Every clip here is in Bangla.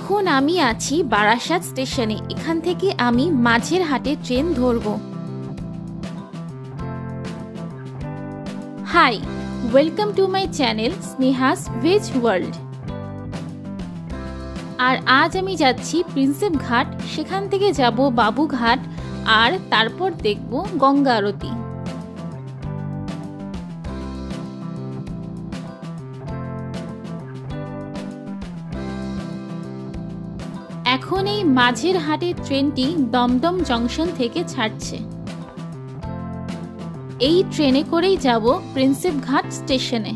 এখন আমি আছি বারাসাত স্টেশনে। এখান থেকে আমি মাঝেরহাটে ট্রেন ধরব। Hi, welcome to my channel Sneha's veg world. আর আজ আমি যাচ্ছি প্রিন্সেপ ঘাট, সেখান থেকে যাব বাবুঘাট, আর তারপর দেখব গঙ্গা আরতি। এখন এই মাঝেরহাটের ট্রেনটি দমদম জংশন থেকে ছাড়ছে। এই ট্রেনে করেই যাব প্রিন্সেপ ঘাট স্টেশনে।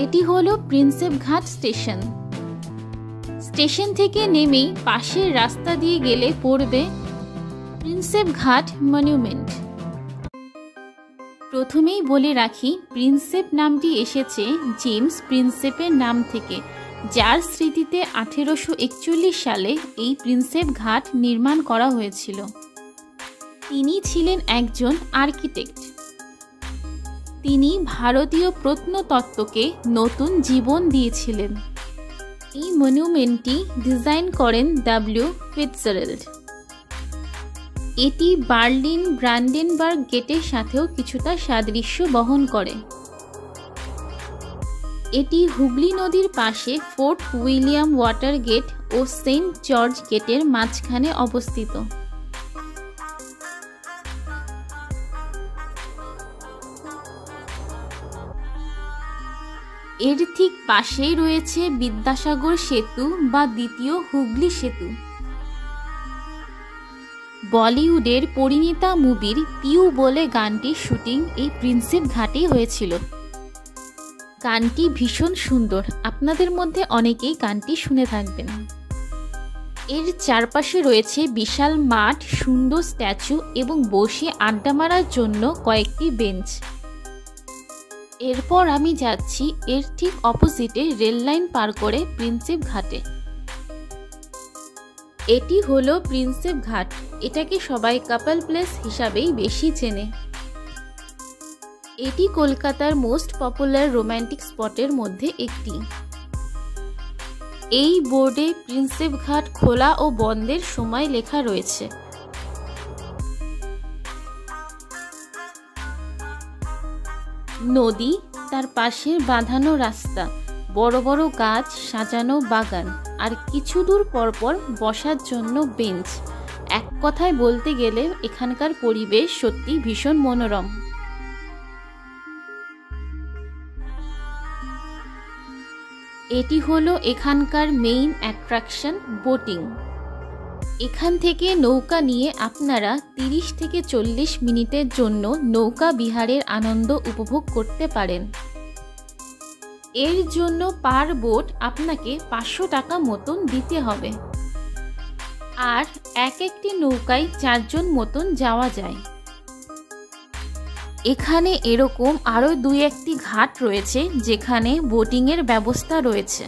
এটি হলো প্রিন্সেপ ঘাট স্টেশন। স্টেশন থেকে নেমেই পাশের রাস্তা দিয়ে গেলে পড়বে প্রিন্সেপ ঘাট মনুমেন্ট। প্রথমেই বলে রাখি, প্রিন্সেপ নামটি এসেছে জেমস প্রিন্সেপের নাম থেকে, যার স্মৃতিতে 1841 সালে এই প্রিন্সেপ ঘাট নির্মাণ করা হয়েছিল। তিনি ছিলেন একজন আর্কিটেক্ট। তিনি ভারতীয় প্রত্নতত্ত্বকে নতুন জীবন দিয়েছিলেন। এই মনুমেন্টটি ডিজাইন করেন ডব্লিউ ফিটজেরাল্ড। এটি বার্লিন ব্রান্ডেনবার্গ গেটের সাথেও কিছুটা সাদৃশ্য বহন করে। এটি হুগলি নদীর পাশে ফোর্ট উইলিয়াম ওয়াটার গেট ও সেন্ট জর্জ গেটের মাঝখানে অবস্থিত। এর ঠিক পাশেই রয়েছে বিদ্যাসাগর সেতু বা দ্বিতীয় হুগলি সেতু। বলিউডের পরিণীতা মুভির পিউ বলে গানটির শুটিং এই প্রিন্সেপ ঘাটেই হয়েছিল। গানটি ভীষণ সুন্দর, আপনাদের মধ্যে অনেকেই গানটি শুনে থাকবেন। এর চারপাশে রয়েছে বিশাল মাঠ, সুন্দর স্ট্যাচু এবং বসে আড্ডা মারার জন্য কয়েকটি বেঞ্চ। এরপর আমি যাচ্ছি এর ঠিক অপোজিটে রেল লাইন পার করে প্রিন্সেপ ঘাটে। এটি হলো প্রিন্সেপ ঘাট। এটাকে সবাই কাপল প্লেস হিসাবেই বেশি চেনে। এটি কলকাতার মোস্ট পপুলার রোমান্টিক স্পটের মধ্যে একটি। এই বোর্ডে প্রিন্সেপ ঘাট খোলা ও বন্ধের সময় লেখা রয়েছে। নদী, তার পাশে বাঁধানো রাস্তা, বড় বড় গাছ, সাজানো বাগান, আর কিছু দূর পরপর বসার জন্য বেঞ্চ। এক কথায় বলতে গেলে এখানকার পরিবেশ সত্যি ভীষণ মনোরম। এটি হলো এখানকার মেইন অ্যাট্রাকশন, বোটিং। এখান থেকে নৌকা নিয়ে আপনারা 30 থেকে 40 মিনিটের জন্য নৌকা বিহারের আনন্দ উপভোগ করতে পারেন। এর জন্য পার বোট আপনাকে 500 টাকা মতন দিতে হবে, আর একটি নৌকায় 4 জন মতন যাওয়া যায়। এখানে এরকম আরও 2-1টি ঘাট রয়েছে যেখানে বোটিংয়ের ব্যবস্থা রয়েছে।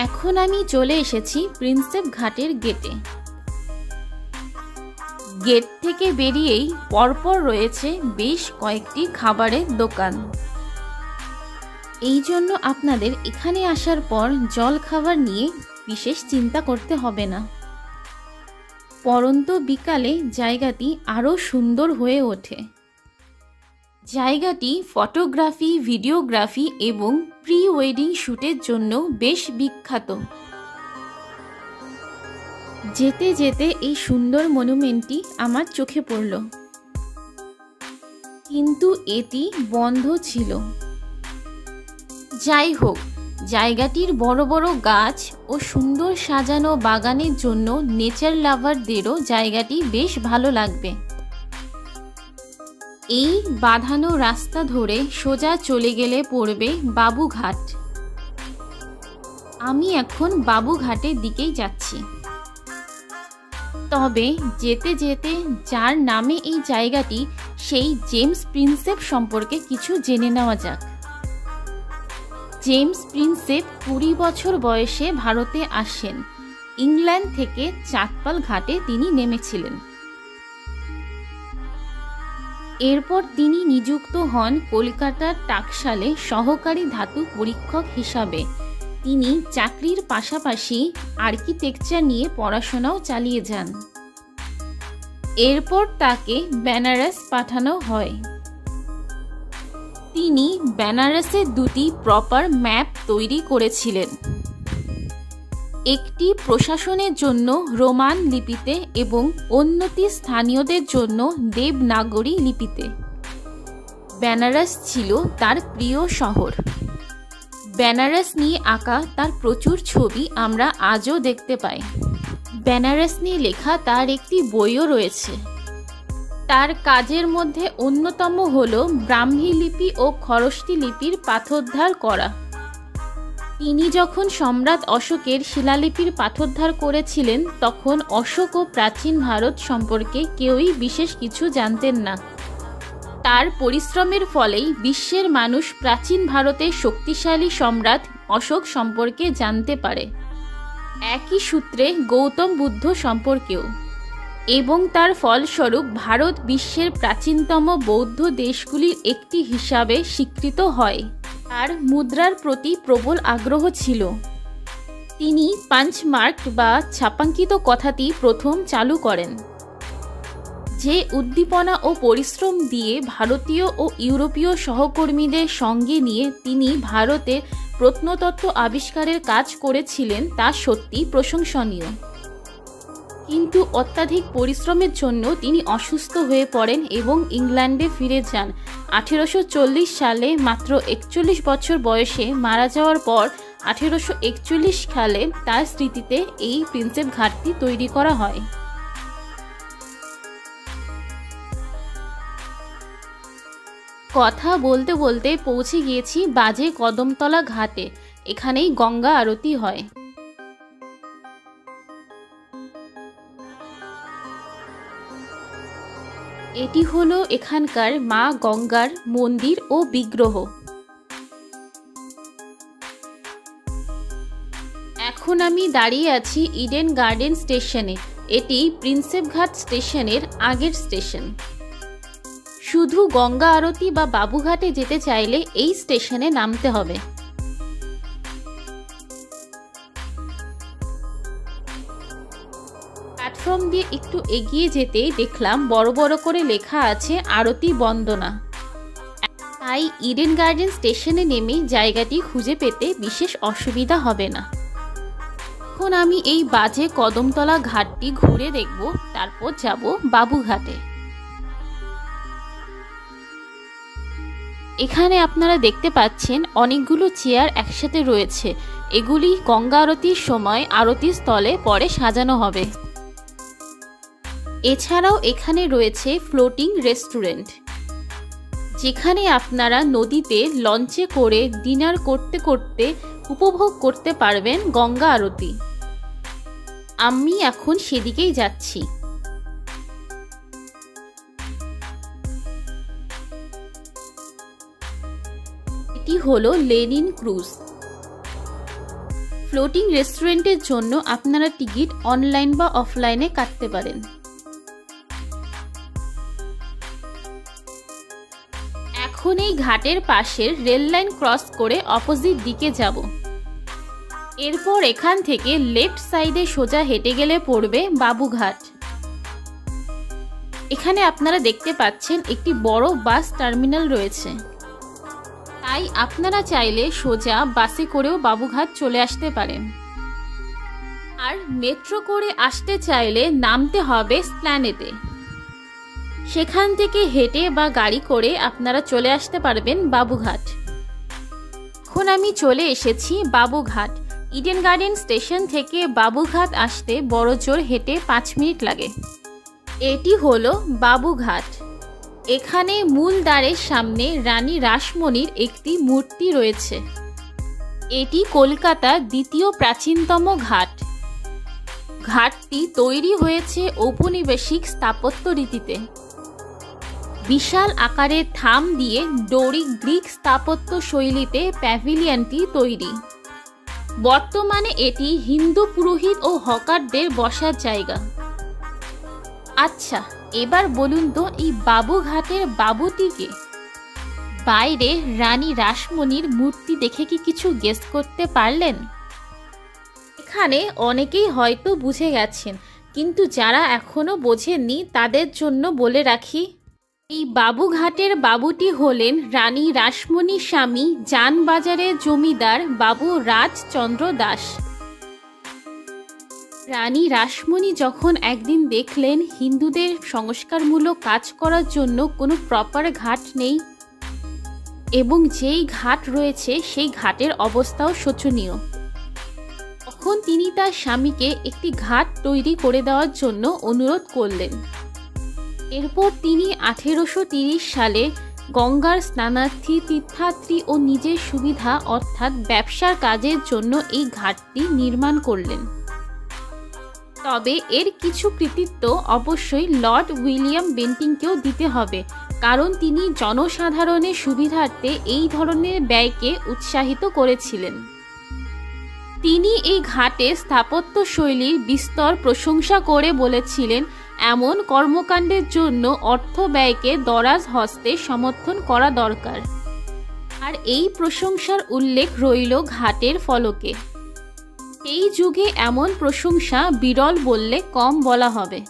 এখন আমি চলে এসেছি প্রিন্সেপ ঘাটের গেটে। গেট থেকে বেরিয়েই পরপর রয়েছে বেশ কয়েকটি খাবারের দোকান। এই জন্য আপনাদের এখানে আসার পর জল খাবার নিয়ে বিশেষ চিন্তা করতে হবে না। পরন্ত বিকালে জায়গাটি আরও সুন্দর হয়ে ওঠে। জায়গাটি ফটোগ্রাফি, ভিডিওগ্রাফি এবং প্রি ওয়েডিং শ্যুটের জন্য বেশ বিখ্যাত। যেতে যেতে এই সুন্দর মনুমেন্টটি আমার চোখে পড়ল, কিন্তু এটি বন্ধ ছিল। যাই হোক, জায়গাটির বড় বড় গাছ ও সুন্দর সাজানো বাগানের জন্য নেচার লাভারদেরও জায়গাটি বেশ ভালো লাগবে। এই বাঁধানো রাস্তা ধরে সোজা চলে গেলে পড়বে বাবুঘাট। আমি এখন বাবুঘাটের দিকেই যাচ্ছি। তবে যেতে যেতে যার নামে এই জায়গাটি, সেই জেমস প্রিন্সেপ সম্পর্কে কিছু জেনে নেওয়া যাক। জেমস প্রিন্সেপ 20 বছর বয়সে ভারতে আসেন। ইংল্যান্ড থেকে চাঁদপাল ঘাটে তিনি নেমেছিলেন। এরপর তিনি নিযুক্ত হন কলকাতার টাকশালে সহকারী ধাতু পরীক্ষক হিসাবে। তিনি চাকরির পাশাপাশি আর্কিটেকচার নিয়ে পড়াশোনাও চালিয়ে যান। এরপর তাকে বেনারস পাঠানো হয়। তিনি বেনারসের দুটি প্রপার ম্যাপ তৈরি করেছিলেন, একটি প্রশাসনের জন্য রোমান লিপিতে এবং অন্যটি স্থানীয়দের জন্য দেবনাগরী লিপিতে। বেনারস ছিল তার প্রিয় শহর। বেনারস নিয়ে আঁকা তার প্রচুর ছবি আমরা আজও দেখতে পাই। বেনারস নিয়ে লেখা তার একটি বইও রয়েছে। তার কাজের মধ্যে অন্যতম হল ব্রাহ্মী লিপি ও খরষ্টি লিপির পাথোদ্ধার করা। তিনি যখন সম্রাট অশোকের শিলালিপির পাথোদ্ধার করেছিলেন তখন অশোক ও প্রাচীন ভারত সম্পর্কে কেউই বিশেষ কিছু জানতেন না। তার পরিশ্রমের ফলেই বিশ্বের মানুষ প্রাচীন ভারতের শক্তিশালী সম্রাট অশোক সম্পর্কে জানতে পারে, একই সূত্রে গৌতম বুদ্ধ সম্পর্কেও, এবং তার ফলস্বরূপ ভারত বিশ্বের প্রাচীনতম বৌদ্ধ দেশগুলির একটি হিসাবে স্বীকৃত হয়। তার মুদ্রার প্রতি প্রবল আগ্রহ ছিল। তিনি পাঞ্চমার্ক বা ছাপাঙ্কিত কথাটি প্রথম চালু করেন। যে উদ্দীপনা ও পরিশ্রম দিয়ে ভারতীয় ও ইউরোপীয় সহকর্মীদের সঙ্গে নিয়ে তিনি ভারতের প্রত্নতত্ত্ব আবিষ্কারের কাজ করেছিলেন তা সত্যি প্রশংসনীয়। কিন্তু অত্যাধিক পরিশ্রমের জন্য তিনি অসুস্থ হয়ে পড়েন এবং ইংল্যান্ডে ফিরে যান। 1840 সালে মাত্র 41 বছর বয়সে মারা যাওয়ার পর 1841 সালে তার স্মৃতিতে এই প্রিন্সেপ ঘাটটি তৈরি করা হয়। কথা বলতে বলতে পৌঁছে গিয়েছি বাজে কদমতলা ঘাটে। এখানেই গঙ্গা আরতি হয়। এটি হলো এখানকার মা গঙ্গার মন্দির ও বিগ্রহ। এখন আমি দাঁড়িয়ে আছি ইডেন গার্ডেন স্টেশনে। এটি প্রিন্সেপ ঘাট স্টেশনের আগের স্টেশন। শুধু গঙ্গা আরতি বা বাবুঘাটে যেতে চাইলে এই স্টেশনে নামতে হবে। প্ল্যাটফর্ম দিয়ে একটু এগিয়ে যেতেই দেখলাম বড় বড় করে লেখা আছে আরতি বন্দনা। তাই ইডেন গার্ডেন স্টেশনে নেমে জায়গাটি খুঁজে পেতে বিশেষ অসুবিধা হবে না। এখন আমি এই বাজে কদমতলা ঘাটটি ঘুরে দেখব, তারপর যাব বাবুঘাটে। এখানে আপনারা দেখতে পাচ্ছেন অনেকগুলো চেয়ার একসাথে রয়েছে। এগুলি গঙ্গা আরতির সময় আরতি স্থলে পরে সাজানো হবে। এছাড়াও এখানে রয়েছে ফ্লোটিং রেস্টুরেন্ট, যেখানে আপনারা নদীতে লঞ্চে করে ডিনার করতে করতে উপভোগ করতে পারবেন গঙ্গা আরতি। আমি এখন সেদিকেই যাচ্ছি। এটি হলো লেনিন ক্রুজ। ফ্লোটিং রেস্টুরেন্টের জন্য আপনারা টিকিট অনলাইন বা অফলাইনে কাটতে পারেন। এখন এই ঘাটের পাশের রেল লাইন ক্রস করে অপোজিট দিকে যাব। এরপর এখান থেকে লেফট সাইডে সোজা হেঁটে গেলে পড়বে বাবুঘাট। এখানে আপনারা দেখতে পাচ্ছেন একটি বড় বাস টার্মিনাল রয়েছে। তাই আপনারা চাইলে সোজা বাসে করেও বাবুঘাট চলে আসতে পারেন। আর মেট্রো করে আসতে চাইলে নামতে হবে এসপ্ল্যানেডে। সেখান থেকে হেঁটে বা গাড়ি করে আপনারা চলে আসতে পারবেন বাবুঘাট। এখন আমি চলে এসেছি বাবুঘাট। ইডেন গার্ডেন স্টেশন থেকে বাবুঘাট আসতে বড়জোর হেঁটে 5 মিনিট লাগে। এটি হলো বাবুঘাট। এখানে মূল দ্বারের সামনে রানী রাসমণির একটি মূর্তি রয়েছে। এটি কলকাতার দ্বিতীয় প্রাচীনতম ঘাট। ঘাটটি তৈরি হয়েছে ঔপনিবেশিক স্থাপত্য রীতিতে। বিশাল আকারের থাম দিয়ে ডোরিক গ্রিক স্থাপত্য শৈলীতে প্যাভিলিয়নটি তৈরি। বর্তমানে এটি হিন্দু পুরোহিত ও হকারদের বসার জায়গা। আচ্ছা, এবার বলুন তো এই বাবুঘাটের বাবুটিকে? বাইরে রানী রাসমণির মূর্তি দেখে কি কিছু গেস করতে পারলেন? এখানে অনেকেই হয়তো বুঝে গেছেন, কিন্তু যারা এখনো বোঝেননি তাদের জন্য বলে রাখি, এই বাবুঘাটের বাবুটি হলেন রানী রাসমণির স্বামী জানবাজারের জমিদার বাবু রাজচন্দ্র দাস। রানী রাসমণি যখন একদিন দেখলেন হিন্দুদের সংস্কারমূলক কাজ করার জন্য কোনো প্রপার ঘাট নেই এবং যেই ঘাট রয়েছে সেই ঘাটের অবস্থাও শোচনীয়, তখন তিনি তার স্বামীকে একটি ঘাট তৈরি করে দেওয়ার জন্য অনুরোধ করলেন। এরপর তিনি 1830 সালে গঙ্গার স্নানার্থী, তীর্থার্থী ও নিজের সুবিধা অর্থাৎ ব্যবসার কাজের জন্য এই ঘাটটি নির্মাণ করলেন। তবে এর কিছু কৃতিত্ব অবশ্যই লর্ড উইলিয়াম বেন্টিংকেও দিতে হবে, কারণ তিনি জনসাধারণের সুবিধার্থে এই ধরনের ব্যয়কে উৎসাহিত করেছিলেন। তিনি এই ঘাটে স্থাপত্য শৈলীর বিস্তর প্রশংসা করে বলেছিলেন, এমন কর্মকাণ্ডের জন্য অর্থ ব্যয়কে দরাজ হস্তে সমর্থন করা দরকার। আর এই প্রশংসার উল্লেখ রইল ঘাটের ফলকে। এই যুগে এমন প্রশংসা বিরল বললে কম বলা হবে।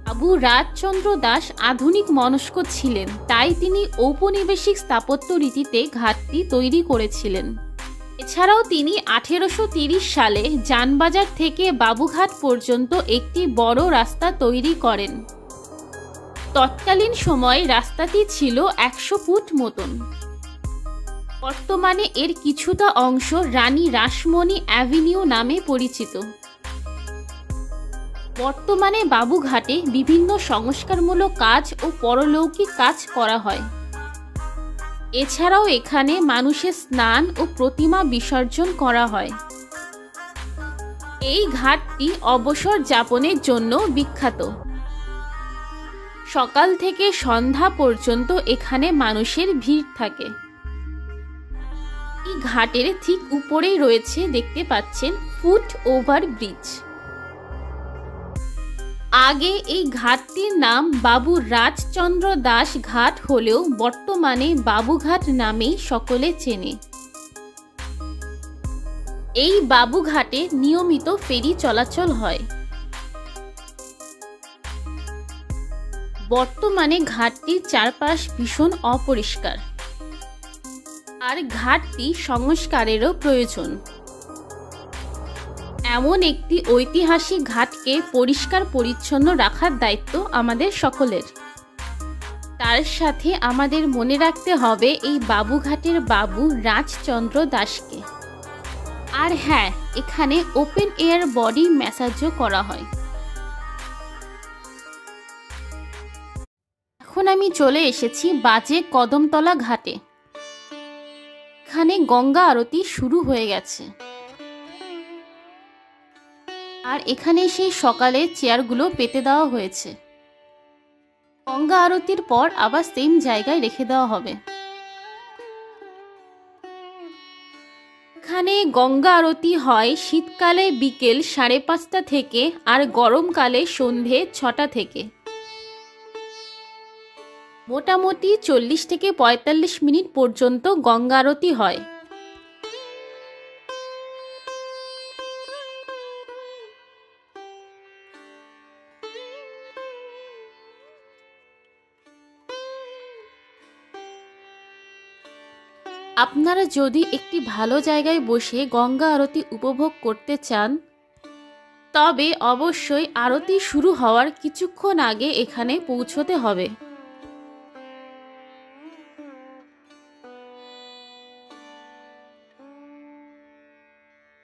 বাবু রাজচন্দ্র দাস আধুনিক মনস্ক ছিলেন, তাই তিনি ঔপনিবেশিক স্থাপত্য রীতিতে ঘাটটি তৈরি করেছিলেন। এছাড়াও তিনি 1830 সালে জানবাজার থেকে বাবুঘাট পর্যন্ত একটি বড় রাস্তা তৈরি করেন। তৎকালীন সময়ে রাস্তাটি ছিল 100 ফুট মতন। বর্তমানে এর কিছুটা অংশ রানী রাসমণি অ্যাভিনিউ নামে পরিচিত। বর্তমানে বাবুঘাটে বিভিন্ন সংস্কারমূলক কাজ ও পরলৌকিক কাজ করা হয়। এছাড়াও এখানে মানুষের স্নান ও প্রতিমা বিসর্জন করা হয়। এই ঘাটটি অবসর যাপনের জন্য বিখ্যাত। সকাল থেকে সন্ধ্যা পর্যন্ত এখানে মানুষের ভিড় থাকে। এই ঘাটের ঠিক উপরেই রয়েছে, দেখতে পাচ্ছেন, ফুট ওভার ব্রিজ। আগে এই ঘাটটির নাম বাবু রাজচন্দ্র দাস ঘাট হলেও বর্তমানে বাবুঘাট নামেই সকলে চেনে। এই বাবুঘাটে নিয়মিত ফেরি চলাচল হয়। বর্তমানে ঘাটটির চারপাশ ভীষণ অপরিষ্কার, আর ঘাটটি সংস্কারেরও প্রয়োজন। এমন একটি ঐতিহাসিক ঘাটকে পরিষ্কার পরিচ্ছন্ন রাখার দায়িত্ব আমাদের সকলের। তার সাথে আমাদের মনে রাখতে হবে এই বাবুঘাটের বাবু রাজচন্দ্র দাসকে। আর হ্যাঁ, এখানে ওপেন এয়ার বডি ম্যাসাজও করা হয়। এখন আমি চলে এসেছি বাজে কদমতলা ঘাটে। এখানে গঙ্গা আরতি শুরু হয়ে গেছে, আর এখানে সেই সকালে চেয়ারগুলো পেতে দেওয়া হয়েছে। গঙ্গা আরতির পর আবার সেম জায়গায় রেখে দেওয়া হবে। এখানে গঙ্গা আরতি হয় শীতকালে বিকেল 5:30 থেকে আর গরমকালে সন্ধে 6টা থেকে। মোটামুটি 40 থেকে 45 মিনিট পর্যন্ত গঙ্গা আরতি হয়। আপনারা যদি একটি ভালো জায়গায় বসে গঙ্গা আরতি উপভোগ করতে চান, তবে অবশ্যই আরতি শুরু হওয়ার কিছুক্ষণ আগে এখানে পৌঁছতে হবে।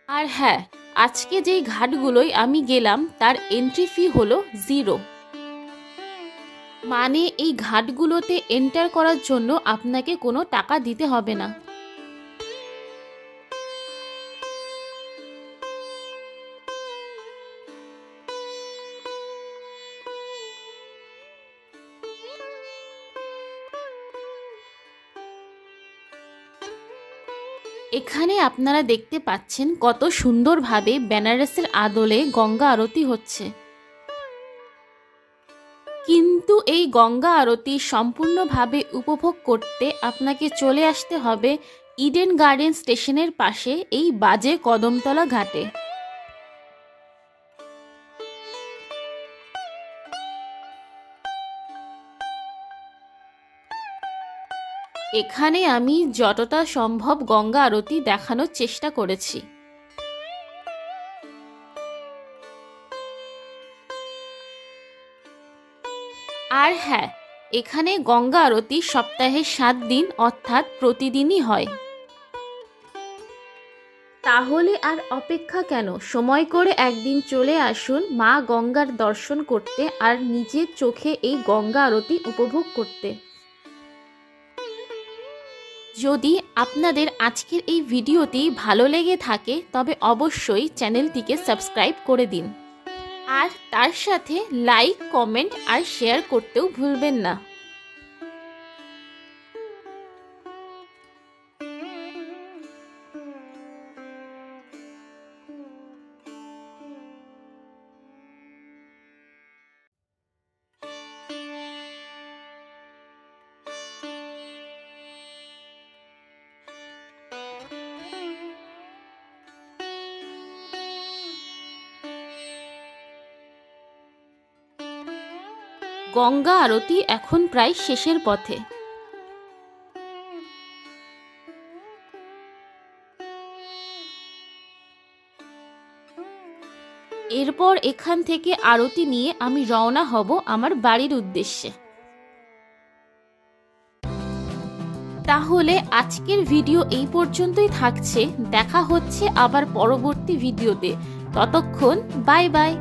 আর হ্যাঁ, আজকে যেই ঘাটগুলোয় আমি গেলাম তার এন্ট্রি ফি হলো 0। মানে এই ঘাটগুলোতে এন্টার করার জন্য আপনাকে কোনো টাকা দিতে হবে না। এখানে আপনারা দেখতে পাচ্ছেন কত সুন্দরভাবে বেনারসের আদলে গঙ্গা আরতি হচ্ছে। কিন্তু এই গঙ্গা আরতি সম্পূর্ণভাবে উপভোগ করতে আপনাকে চলে আসতে হবে ইডেন গার্ডেন স্টেশনের পাশে এই বাজে কদমতলা ঘাটে। এখানে আমি যতটা সম্ভব গঙ্গা আরতি দেখানোর চেষ্টা করেছি। আর হ্যাঁ, এখানে গঙ্গা আরতি সপ্তাহে 7 দিন অর্থাৎ প্রতিদিনই হয়। তাহলে আর অপেক্ষা কেন, সময় করে একদিন চলে আসুন মা গঙ্গার দর্শন করতে আর নিজের চোখে এই গঙ্গা আরতি উপভোগ করতে। যদি আপনাদের আজকের এই ভিডিওটি ভালো লেগে থাকে তবে অবশ্যই চ্যানেলটিকে সাবস্ক্রাইব করে দিন আর তার সাথে লাইক, কমেন্ট আর শেয়ার করতেও ভুলবেন না। গঙ্গা আরতি এখন প্রায় শেষের পথে। এরপর এখান থেকে আরতি নিয়ে আমি রওনা হব আমার বাড়ির উদ্দেশ্যে। তাহলে আজকের ভিডিও এই পর্যন্তই থাকছে। দেখা হচ্ছে আবার পরবর্তী ভিডিওতে। ততক্ষণ বাই বাই।